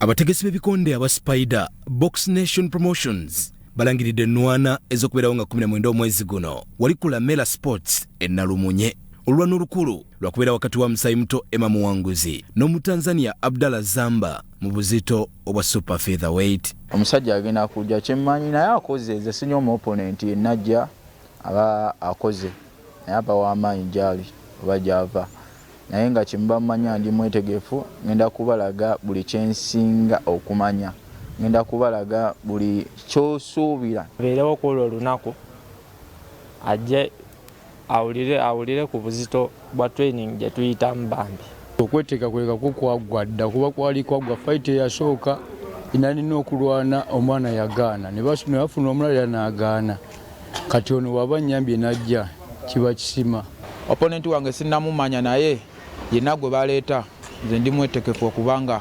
Abategesi b'ebikonde aba Spider Box Nation Promotions balangiridde ennwana ez'okubeerawo nga 17 omwezi guno wali ku Mela Sports Nalumunye. Olulwana olukulu lwakubeera wakati wa musayi muto Muwanguzi n'Omutanzaniya Zamba mu buzito obwa super featherweight. Omusajja agenda kujja kyemmanyi naye akoze ze sinyo mu opponent yenajja aba akoze naye aba w'amaanyi gyali oba gyava naye nga kimba manya ndi mwetegefu ngenda kubalaga buli kyensinga okumanya ngenda kubalaga buli kyosuubira beerewo ku olwo olunaku ajje awulire ku buzito bwa training gye tuyita mbambi. Okweteeka kwega kukwagwadda kuba kwali kwagwa fight eyasooka inalina okulwana omwana yagaana ne bafuna omulala n'agaana kati ono waba nnyambye najja kiba kisima. Opponent wange sinnamumanya naye yenna gwe baleeta nze ndi mwetegefu okubanga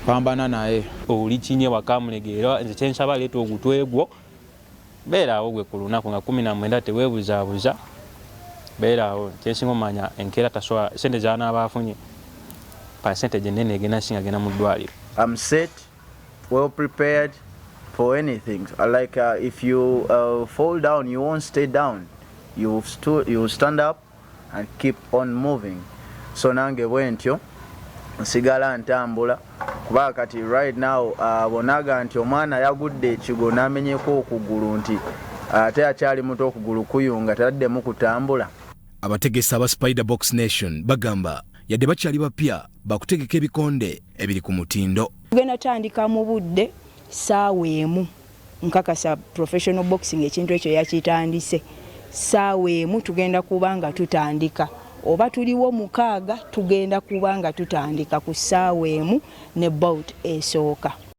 pambana naye. Oli kinye wakamulegeera nze kyensaba leeta ogutwe gwo beeraawo gwe ku lunaku nga 19 teweebuzaabuza beeraawo kyensinga omanya enkeera tasobola sente z'anaaba afunye percentage ennene egenda singa agenda mu ddwaliro. I'm set, well prepared for anything. Like if you fall down, you won't stay down. You stand up and keep on moving. So nange bwentyo nsigala ntambula kuba kati right now bonaga nti omwana yagudde ekigo n'amenyeko okugulu nti ate akyali muto okugulu kuyunga taddemu kutambula. Abategesi aba Spider Box Nation bagamba yadde bakyali bapya bakutegeka ebikonde ebiri ku mutindo. Tugenda tandika mu budde ssaawa emu nkakasa professional boxing ekintu ekyo yakitandise ssaawa emu tugenda kubanga tutandika oba tuliwo mukaaga tugenda kubanga tutandika ku ssaawa emu ne bout esooka.